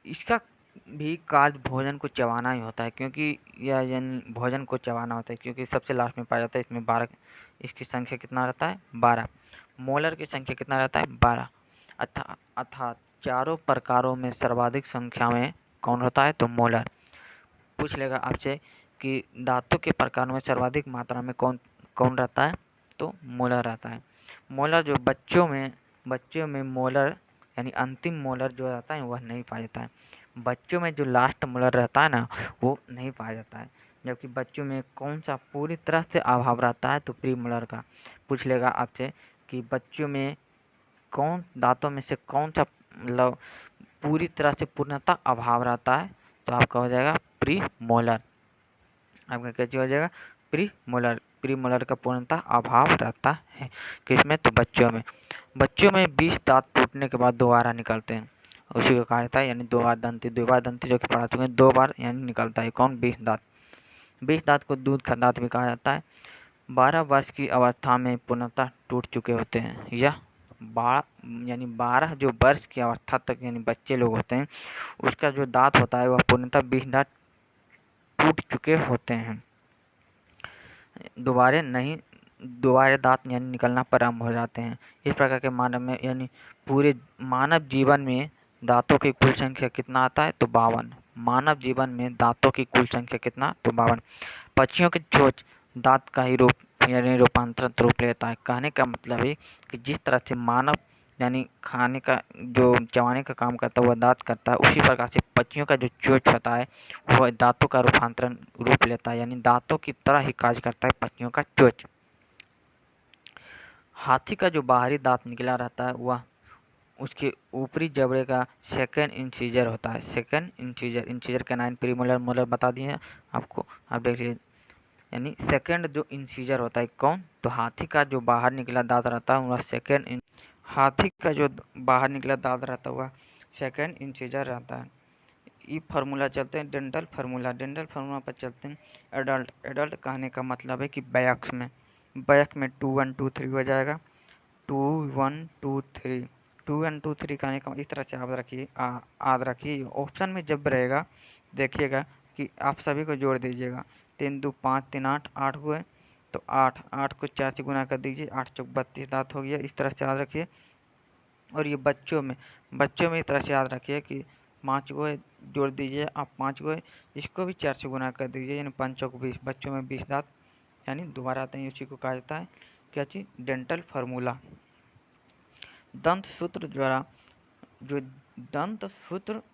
इसका भी कार्य भोजन को चबाना ही होता है, क्योंकि यह यानी भोजन को चबाना होता है, क्योंकि सबसे लास्ट में पाया जाता है। इसमें 12, इसकी संख्या कितना रहता है? 12। मोलर की संख्या कितना रहता है? 12। अर्थात चारों प्रकारों में सर्वाधिक संख्या में कौन होता है? तो मोलर। पूछ लेगा आपसे कि दांतों के प्रकार में सर्वाधिक मात्रा में कौन कौन रहता है? तो मोलर रहता है। मोलर जो बच्चों में मोलर यानी अंतिम मोलर जो रहता है वह नहीं पाया जाता है। बच्चों में जो लास्ट मोलर रहता है ना, वो नहीं पाया जाता है। जबकि बच्चों में कौन सा पूरी तरह से अभाव रहता है? तो प्री मोलर का। पूछ लेगा आपसे कि बच्चों में कौन दांतों में से कौन सा मतलब पूरी तरह से पूर्णतः अभाव रहता है? तो आपका हो जाएगा प्री मोलर। आपका कैसे हो जाएगा? Pre molar. प्री मोलर का पूर्णतः अभाव रहता है। किसमें? तो बच्चों में। बच्चों में 20 दांत टूटने के बाद दोबारा निकलते हैं, उसी को कहा जाता है यानी द्विबार दंती जो कि पढ़ा चुके हैं, 2 बार यानी निकलता है। कौन? 20 दांत। 20 दांत को दूध का दांत भी कहा जाता है। 12 वर्ष की अवस्था में पूर्णतः टूट चुके होते हैं। यह 12 जो वर्ष की अवस्था तक यानी बच्चे लोग होते हैं, उसका जो दांत होता है वह पूर्णतः 20 दांत टूट चुके होते हैं। दोबारा दांत यानी निकलना प्रारंभ हो जाते हैं। इस प्रकार के मानव में यानी पूरे मानव जीवन में दांतों की कुल संख्या कितना आता है? तो 52। मानव जीवन में दांतों की कुल संख्या कितना? तो 52। पक्षियों की चोंच दांत का ही रूप यानी रूपांतरित रूप लेता है। कहने का मतलब है कि जिस तरह से मानव यानी खाने का जो चबाने का काम करता है वह दांत करता है, उसी प्रकार से पक्षियों का जो चोंच होता है वह दांतों का रूपांतरण रूप लेता है, यानी दांतों की तरह ही कार्य करता है पक्षियों का चोंच। हाथी का जो बाहरी दांत निकला रहता है वह उसके ऊपरी जबड़े का सेकंड इंसीजर होता है। Second incisor canine premolar molar बता दिए हैं आपको, आप देख लीजिए। यानी सेकंड जो इंसीजर होता है कौन? तो हाथी का जो बाहर निकला दांत रहता है वह हाथी का जो बाहर निकला दांत रहता है वह सेकंड इंसीजर रहता है। ई फार्मूला चलते हैं डेंटल फार्मूला पर चलते हैं। एडल्ट कहने का मतलब है कि वयस्क में 2 1 2 3 हो जाएगा। 2 1 2 3 2 1 2 3 कहने का इस तरह से याद रखिए। ऑप्शन में जब रहेगा देखिएगा कि आप सभी को जोड़ दीजिएगा। 3 2 5 3 8 8 हुए, तो 8 को 4 से गुना कर दीजिए, 8 चौक 32 दांत हो गया। इस तरह से याद रखिए। और ये बच्चों में इस तरह से याद रखिए कि 5 को जोड़ दीजिए आप, 5 को इसको भी 4 से गुना कर दीजिए, यानी 5 चौक 20। बच्चों में 20 दांत यानी दोबारा आते हैं, उसी को कहा जाता है क्या चीज़? Dental formula. दंत सूत्र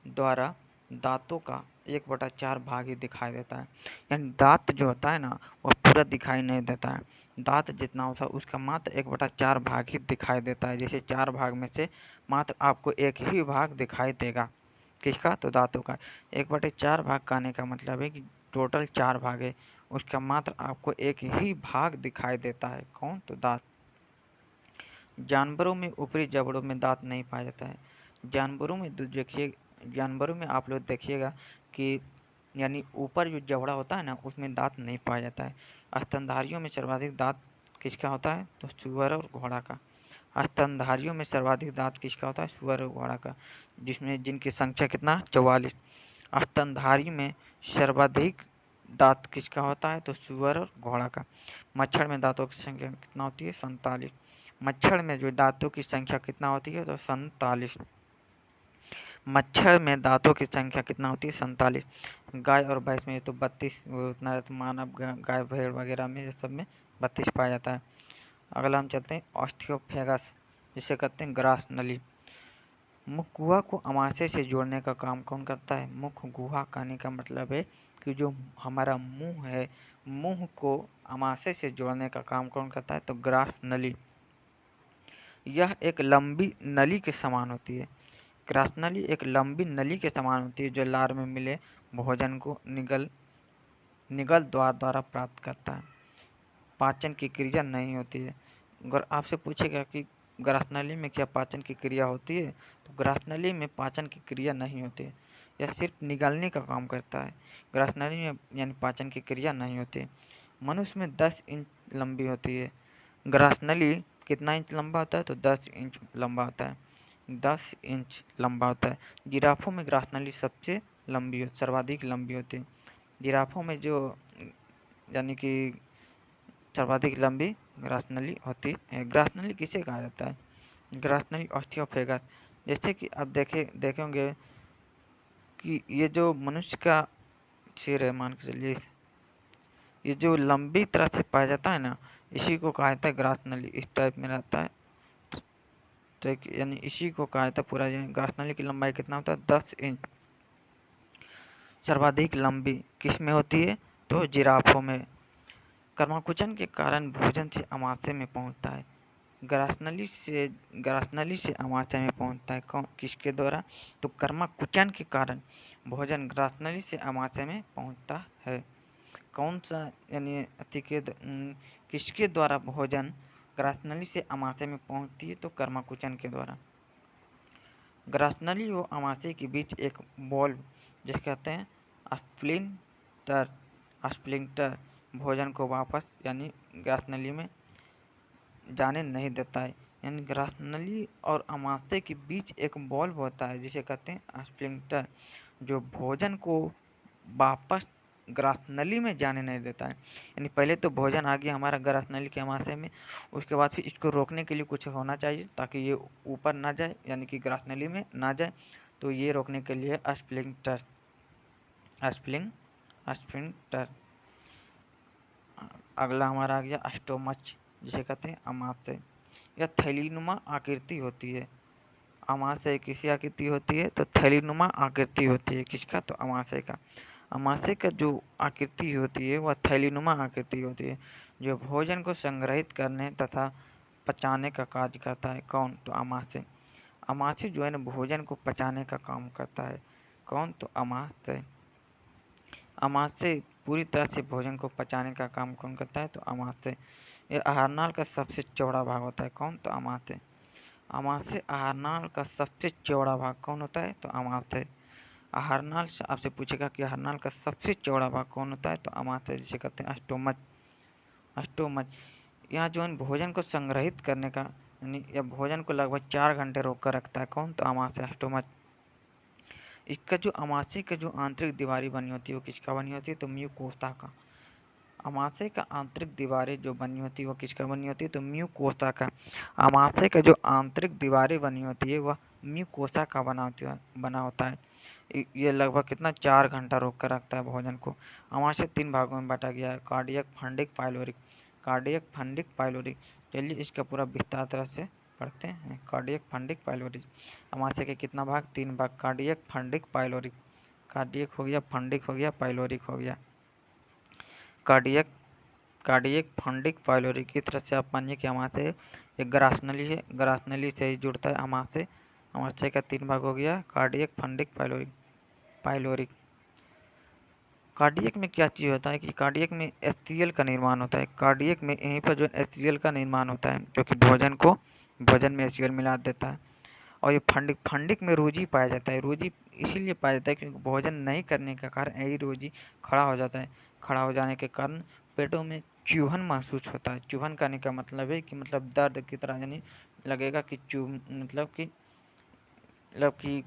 द्वारा दांतों का 1/4 भाग ही दिखाई देता है, यानी दांत जो होता है ना वह पूरा दिखाई नहीं देता है। दांत जितना होता है उसका मात्र 1/4 भाग ही दिखाई देता है। जैसे 4 भाग में से मात्र आपको एक ही भाग दिखाई देगा, किसका? तो दांतों का। 1/4 भाग का आने का मतलब है कि टोटल 4 भाग है, उसका मात्र आपको एक ही भाग दिखाई देता है, कौन? तो दांत। जानवरों में ऊपरी जबड़ों में दांत नहीं पाया जाता है। जानवरों में देखिए, जानवरों में आप लोग देखिएगा कि यानी ऊपर जो जबड़ा होता है ना उसमें दांत नहीं पाया जाता है। स्तनधारियों में सर्वाधिक दांत किसका होता है? तो सुअर और घोड़ा का। स्तनधारियों में सर्वाधिक दांत किसका होता है? सुअर और घोड़ा का, जिसमें जिनकी संख्या कितना? 44। स्तनधारी में सर्वाधिक दांत किसका होता है? तो सुअर और घोड़ा का। मच्छर में दांतों की संख्या कितना होती है? 47। मच्छर में जो दांतों की संख्या कितना होती है? तो 47। मच्छर में दांतों की संख्या कितना होती है? 47। गाय और भैंस में तो 32 उतना, मानव गाय भेड़ वगैरह में, ये सब में 32 पाया जाता है। अगला हम चलते हैं ऑस्टियोफेगस, जिसे कहते हैं ग्रास नली। मुख गुहा को अमाशय से जोड़ने का काम कौन करता है? मुख गुहा कहने का मतलब है कि जो हमारा मुंह है, मुंह को अमाशय से जोड़ने का काम कौन करता है? तो ग्रास नली। यह एक लंबी नली के समान होती है। ग्रास नली एक लंबी नली के समान होती है जो लार में मिले भोजन को निगल द्वारा प्राप्त करता है। पाचन की क्रिया नहीं होती है। अगर आपसे पूछेगा कि ग्रासनली में क्या पाचन की क्रिया होती है, तो ग्रासनली में पाचन की क्रिया नहीं होती है, यह सिर्फ निगलने का काम करता है। ग्रासनली में यानी पाचन की क्रिया नहीं होती है। मनुष्य में 10 इंच लंबी होती है। ग्रासनली कितना इंच लंबा होता है? तो 10 इंच लंबा होता है। 10 इंच लंबा होता है। जिराफों में ग्रासनली सबसे सर्वाधिक लंबी होती है। जिराफों में जो यानी कि सर्वाधिक लंबी ग्रासनली होती है। ग्रासनली किसे कहा जाता है? ग्रासनली ऑस्टियोफेगस। जैसे कि आप देखेंगे कि ये जो मनुष्य का सिर है, मान के चलिए, ये जो लंबी तरह से पाया जाता है ना, इसी को कहा जाता है ग्रासनली। इस टाइप में रहता है, तो यानी इसी को कहा जाता है पूरा। ग्रासनली की लंबाई कितना होता है? 10 इंच। सर्वाधिक लंबी किस में होती है? तो जिराफों में। कर्माकुचन के कारण भोजन से अमाशय में पहुंचता है। ग्रासनली से अमाशय में पहुंचता है, कौन? किसके द्वारा? तो कर्माकुचन के कारण भोजन ग्रासनली से अमाशय में पहुंचता है। कौन सा यानी किसके द्वारा भोजन ग्रासनली से अमाशय में पहुंचती है? तो कर्माकुचन के द्वारा। ग्रासनली व अमाशय के बीच एक बॉल्व, जिसे कहते हैं स्प्लिंटर भोजन को वापस यानी ग्रासनली में जाने नहीं देता है। यानी ग्रासनली और अमाशय के बीच एक बॉल्व होता है जिसे कहते हैं स्प्लिंटर, जो भोजन को वापस ग्रासनली में जाने नहीं देता है। यानी पहले तो भोजन आ गया हमारा ग्रासनली के अमाशय में, उसके बाद फिर इसको रोकने के लिए कुछ होना चाहिए ताकि ये ऊपर ना जाए, यानी कि ग्रासनली में ना जाए। तो ये रोकने के लिए स्प्लिंटर। अगला हमारा आ गया स्टोमच, जिसे कहते हैं अमाशय। यह थैलीनुमा आकृति होती है। अमाशय किसी आकृति होती है? तो थैलीनुमा आकृति होती है। किसका? तो अमाशय का। अमाशय का जो आकृति होती है वह थैलीनुमा आकृति होती है, जो भोजन को संग्रहित करने तथा पचाने का कार्य करता है, कौन? तो अमाशय। अमाशय जो है ना भोजन को पचाने का काम करता है, कौन? तो अमाशय। अमाशय पूरी तरह से भोजन को पचाने का काम कौन करता है? तो अमाशय। यह आहारनाल का सबसे चौड़ा भाग होता है, कौन? तो अमाशय। अमाशय आहारनाल का सबसे चौड़ा भाग कौन होता है? तो अमाशय। आहारनाल से आपसे पूछेगा कि आहारनाल का सबसे चौड़ा भाग कौन होता है? तो अमाशय, जिसे कहते हैं स्टोमच। यहाँ जो है भोजन को संग्रहित करने का यानी यह भोजन को लगभग 4 घंटे रोक कर रखता है, कौन? तो अमाशय, स्टोमच। इसका जो अमाशय का जो आंतरिक दीवारी बनी होती है वो किसका बनी होती है? तो म्यूकोसा का। अमाशय का आंतरिक दीवारें जो बनी होती है वो किसका बनी होती है? तो म्यूकोसा का। अमाशय का जो आंतरिक दीवारें बनी होती है वह म्यूकोसा का बना होता है। ये लगभग कितना 4 घंटा रोक कर रखता है भोजन को। अमाशय 3 भागों में बांटा गया है, कार्डियक, फंडिक, पाइलोरिक। चलिए इसका पूरा विस्तार तरह से पढ़ते हैं। Cardiac, fundic, pyloric. अमाशय के कितना भाग? 3 भाग, कार्डियक, फंडिक, पाइलोरिक। कार्डियक हो गया, फंडिक हो गया, पाइलोरिक हो गया। Cardiac cardiac, fundic, pyloric. की तरह से आप मानिए कि हमारे से एक ग्रासनली है, ग्रासनली से ही जुड़ता है हमारे से का 3 भाग हो गया, कार्डियक, फंडिक, पाइलोरिक। कार्डियक में क्या चीज़ होता है कि कार्डियक में एचसीएल का निर्माण होता है। कार्डियक में यहीं पर जो एचसीएल का निर्माण होता है, जो कि भोजन में एचसीएल मिला देता है। और ये फंडिक में रोजी पाया जाता है। रोजी इसीलिए पाया जाता है क्योंकि भोजन नहीं करने के कारण यही रोजी खड़ा हो जाता है। खड़ा हो जाने के कारण पेटों में चुभन महसूस होता है। चुभन करने का मतलब है कि मतलब दर्द की तरह, यानी लगेगा कि मतलब कि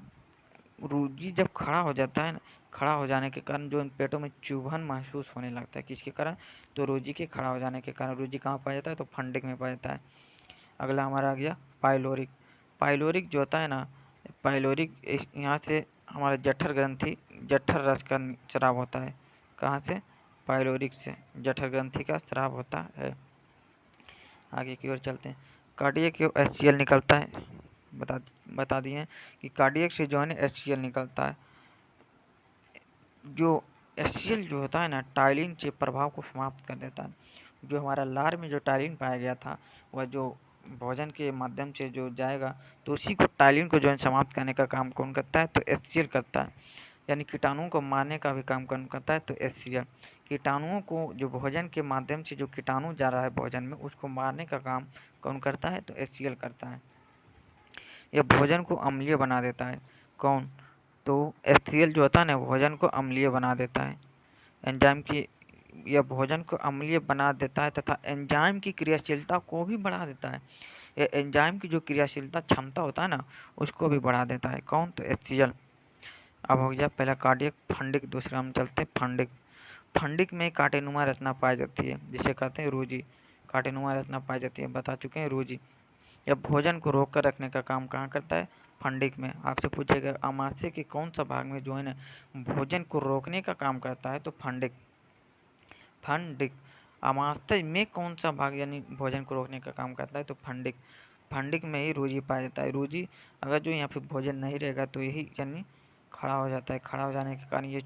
रोगी जब खड़ा हो जाता है ना, खड़ा हो जाने के कारण जो इन पेटों में चुभन महसूस होने लगता है। किसके कारण? तो रोगी के खड़ा हो जाने के कारण। रोगी कहाँ पाया जाता है? तो फंडिक में पाया जाता है। अगला हमारा आ गया पाइलोरिक। पाइलोरिक जो होता है ना, पाइलोरिक यहाँ से हमारा जठर रस का स्राव होता है। कहाँ से? पाइलोरिक से जठर ग्रंथि का स्राव होता है। आगे की ओर चलते हैं। कार्डियक की एचसीएल निकलता है, बता दिए कि कार्डियक से जो है ना एचसीएल निकलता है। जो एचसीएल जो होता है ना, टाइलिन के प्रभाव को समाप्त कर देता है। जो हमारा लार में जो टाइलिन पाया गया था, वह जो भोजन के माध्यम से जो जाएगा, तो उसी को टाइलिन को जो है समाप्त करने का काम कौन करता है? तो एचसीएल करता है। यानी कीटाणुओं को मारने का भी काम कौन करता है? तो एचसीएल। कीटाणुओं को जो भोजन के माध्यम से जो कीटाणु जा रहा है भोजन में, उसको मारने का काम कौन करता है? तो एचसीएल करता है। यह भोजन को अम्लीय बना देता है। कौन? तो एचसीएल जो होता है ना, भोजन को अम्लीय बना देता है। एंजाइम की यह भोजन को अम्लीय बना देता है तथा एंजाइम की क्रियाशीलता को भी बढ़ा देता है। यह एंजाइम की जो क्रियाशीलता क्षमता होता है ना, उसको भी बढ़ा देता है। कौन? तो एचसीएल। अब हो गया पहला कार्डियक। फंडिक, दूसरा हम चलते हैं फंडिक। फंडिक में कांटेनुमा रचना पाई जाती है, जिसे कहते हैं रूजी। कांटेनुमा रचना पाई जाती है, बता चुके हैं, रूजी। यह भोजन को रोक कर रखने का काम कहाँ करता है? फंडिक में। आपसे पूछेगा आमाशय के कौन सा भाग में जो है ना भोजन को रोकने का काम करता है? तो फंडिक। फंडिक। आमाशय में कौन सा भाग यानी भोजन को रोकने का काम करता है? तो फंडिक। फंडिक में ही रूजी पाया जाता है। रूजी अगर जो यहाँ पे भोजन नहीं रहेगा तो यही यानी खड़ा हो जाता है। खड़ा हो जाने के कारण ये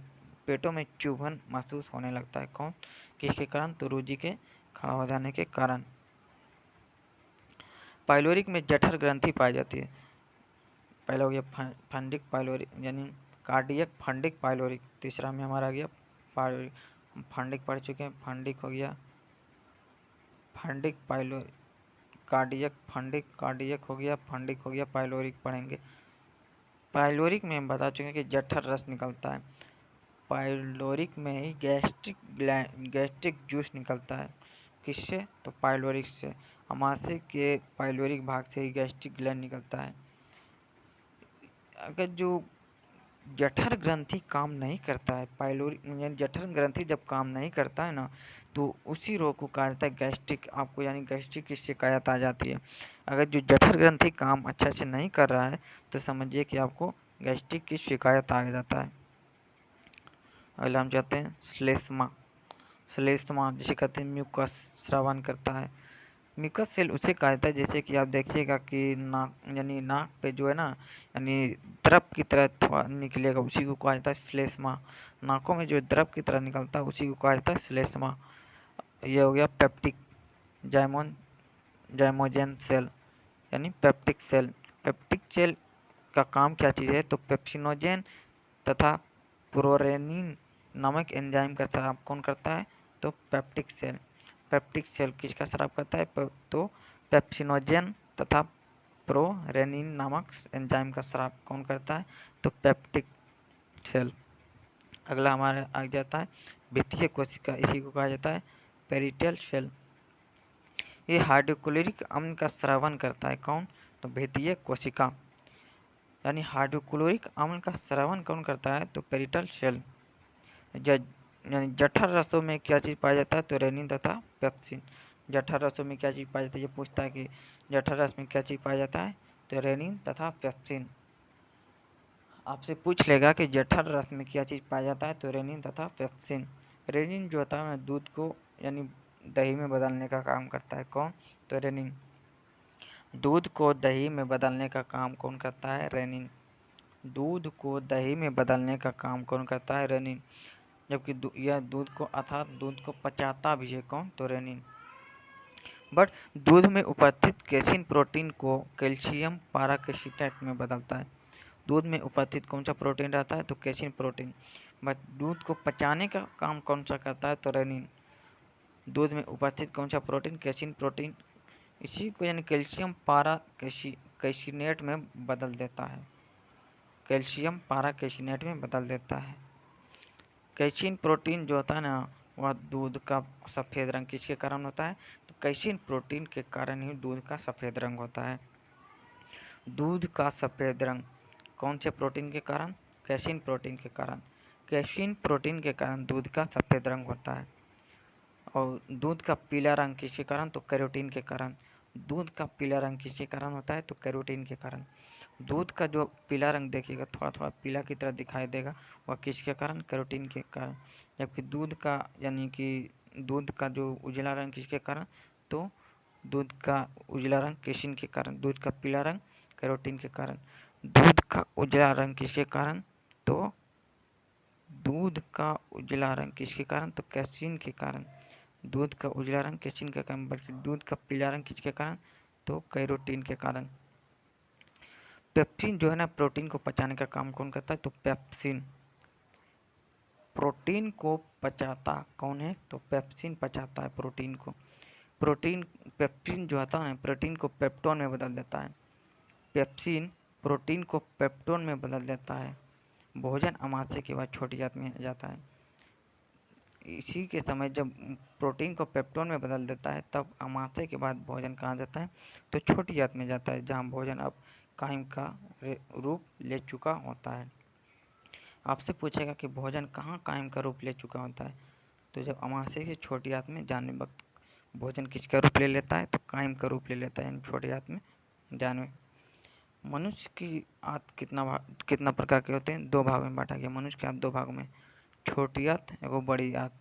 पेटों में चुभन महसूस होने लगता है। कौन? किसके कारण? तो रूजी के खड़ा हो जाने के कारण। पाइलोरिक में जठर ग्रंथि पाई जाती है। पहला हो गया फंडिक पाइलोरिक, यानी कार्डियक, फंडिक, पाइलोरिक। तीसरा में हमारा आ गया पाइलोरिक। हम फंडिक पढ़ चुके हैं, फंडिक हो गया, fundic pyloric, cardiac, fundic, cardiac हो गया, फंडिक हो गया, पाइलोरिक पढ़ेंगे। पाइलोरिक में हम बता चुके हैं कि जठर रस निकलता है। पाइलोरिक में ही गैस्ट्रिक जूस निकलता है। किससे? तो पाइलोरिक से। अमाशय के पाइलोरिक भाग से ही गैस्ट्रिक ग्लैंड निकलता है। अगर जो जठर ग्रंथि काम नहीं करता है, पाइलोरिक यानी जठर ग्रंथि जब काम नहीं करता है ना, तो उसी रोग को कहा जाता है गैस्ट्रिक। आपको यानी गैस्ट्रिक की शिकायत आ जाती है। अगर जो जठर ग्रंथि काम अच्छा से नहीं कर रहा है तो समझिए कि आपको गैस्ट्रिक की शिकायत आ जाता है। अगला हम जाते हैं श्लेष्मा। श्लेष्मा जिसे कहते हैं म्यूकस, श्रवण करता है। म्यूकस सेल उसे कहा जाता है, जैसे कि आप देखिएगा कि नाक, यानी नाक पे जो है ना, यानी द्रव की तरह थोड़ा निकलेगा, उसी को कहा जाता है श्लेष्मा। नाकों में जो द्रव की तरह निकलता है उसी को कहा जाता है श्लेष्मा। ये हो गया पेप्टिक जाइमोजेन सेल, यानी पेप्टिक सेल। पेप्टिक सेल का काम क्या चीज़ है? तो पेप्सिनोजेन तथा प्रोरेनिन नामक एंजाइम का स्राव कौन करता है? तो पेप्टिक सेल। पेप्टिक सेल किसका स्राव करता है? तो पेप्सिनोजेन तथा प्रोरेनिन नामक एंजाइम का स्राव कौन करता है? तो पेप्टिक सेल। अगला हमारा आ जाता है भित्तीय कोशिका, इसी को कहा जाता है पेरिटल सेल। ये हाइड्रोक्लोरिक अम्ल का स्रावन करता है। कौन? तो भित्तीय कोशिका। यानी हाइड्रोक्लोरिक अम्ल का स्रावन कौन करता है? तो पेरिटल सेल। यानी जठर रसों में क्या चीज़ पाया जाता है? तो रेनिन तथा पेप्सिन। जठर रसों में क्या चीज़ पाया जाता है? ये पूछता है कि जठर रस में क्या चीज़ पाया जाता है? तो रेनिन तथा पेप्सिन। आपसे पूछ लेगा कि जठर रस में क्या चीज़ पाया जाता है? तो रेनिन तथा पेप्सिन। रेनिन जो होता है दूध को यानी दही में बदलने का काम करता है। कौन? तो रेनिन। दूध को दही में बदलने का काम कौन करता है? रेनिन। दूध को दही में बदलने का काम कौन करता है? रेनिन। जबकि यह दूध को अर्थात दूध को पचाता भी है कौन, तो रेनिन। बट दूध में उपस्थित केसिन प्रोटीन को कैल्शियम पाराकेसिनेट में बदलता है। दूध में उपस्थित कौन सा प्रोटीन रहता है, तो केसिन प्रोटीन। बट दूध को पचाने का काम कौन सा करता है, तो रेनिन। दूध में उपस्थित कौन सा प्रोटीन, केसिन प्रोटीन, इसी को यानी कैल्शियम पाराकेसिनेट में बदल देता है, कैल्शियम पाराकेसिनेट में बदल देता है। कैसिन प्रोटीन जो होता है ना, वह दूध का सफ़ेद रंग किसके कारण होता है, तो कैसिन प्रोटीन के कारण ही दूध का सफ़ेद रंग होता है। दूध का सफ़ेद रंग कौन से प्रोटीन के कारण, कैसिन प्रोटीन के कारण। कैसिन प्रोटीन के कारण दूध का सफ़ेद रंग होता है। और दूध का पीला रंग किसके कारण, तो कैरोटीन के कारण। दूध का पीला रंग किसके कारण होता है, तो कैरोटीन के कारण। दूध का जो पीला रंग देखिएगा थोड़ा थोड़ा पीला की तरह दिखाई देगा, वह किसके कारण, कैरोटीन के कारण। जबकि दूध का यानी कि दूध का जो उजला रंग किसके कारण, तो दूध का उजला रंग केसिन के कारण। दूध का पीला रंग कैरोटीन के कारण। दूध का उजला रंग किसके कारण, तो दूध का उजला रंग किसके कारण, तो कैसिन के कारण। दूध का उजला रंग केसिन के कारण, बल्कि दूध का पीला रंग किसके कारण, तो कैरोटीन के कारण। पेप्सिन जो है ना, प्रोटीन को पचाने का काम कौन करता है, तो पेप्सिन। प्रोटीन को पचाता कौन है, तो पेप्सिन पचाता है प्रोटीन को। पेप्सिन जो आता है प्रोटीन को पेप्टोन में बदल देता है। पेप्सिन प्रोटीन को पेप्टोन में बदल देता है। भोजन अमाशय के बाद छोटी आंत में जाता है। इसी के समय जब प्रोटीन को पेप्टोन में बदल देता है, तब अमाशय के बाद भोजन कहाँ जाता है, तो छोटी आंत में जाता है, जहाँ भोजन अब कायम का रूप ले चुका होता है। आपसे पूछेगा कि भोजन कहाँ कायम का रूप ले चुका होता है, तो जब अमाशय से छोटी आंत में जाने वक्त भोजन किसका रूप ले लेता है, तो कायम का रूप ले लेता है, यानी छोटी आंत में जाने। मनुष्य की आंत कितना प्रकार के होते हैं, दो भाग में बांटा गया। मनुष्य की आंत दो भाग में, छोटी आंत एवं बड़ी आंत।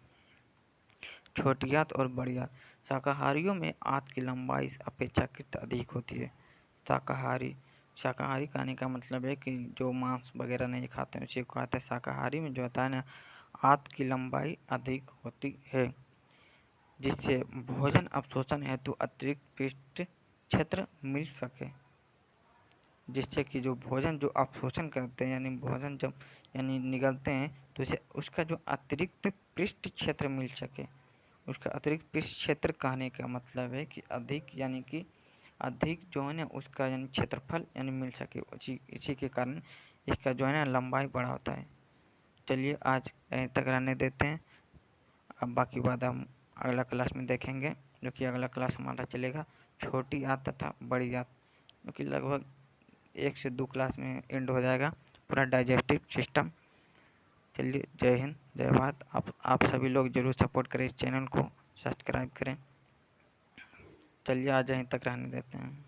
छोटी आंत और बड़ी आंत। शाकाहारियों में आंत की लंबाई अपेक्षाकृत अधिक होती है। शाकाहारी कहने का मतलब है कि जो मांस वगैरह नहीं खाते हैं उसी को कहते हैं शाकाहारी। में जो होता है ना, आंत की लंबाई अधिक होती है, जिससे भोजन अवशोषण हेतु अतिरिक्त पृष्ठ क्षेत्र मिल सके। जिससे कि जो भोजन जो अवशोषण करते हैं, यानी भोजन जब यानी निगलते हैं, तो उसे उसका जो अतिरिक्त पृष्ठ क्षेत्र मिल सके। उसका अतिरिक्त पृष्ठ क्षेत्र कहने का मतलब है कि अधिक, यानी कि अधिक जो है ना उसका यानी क्षेत्रफल यानी मिल सके। इसी के कारण इसका जो है ना लंबाई बड़ा होता है। चलिए आज यहीं तक रहने देते हैं। अब बाकी बात हम अगला क्लास में देखेंगे, जो कि अगला क्लास हमारा चलेगा छोटी आंत तथा बड़ी आंत, जो कि लगभग 1 से 2 क्लास में एंड हो जाएगा पूरा डाइजेस्टिव सिस्टम। चलिए, जय हिंद, जय भारत। आप सभी लोग जरूर सपोर्ट करें, इस चैनल को सब्सक्राइब करें। चलिए आज यहीं तक रहने देते हैं।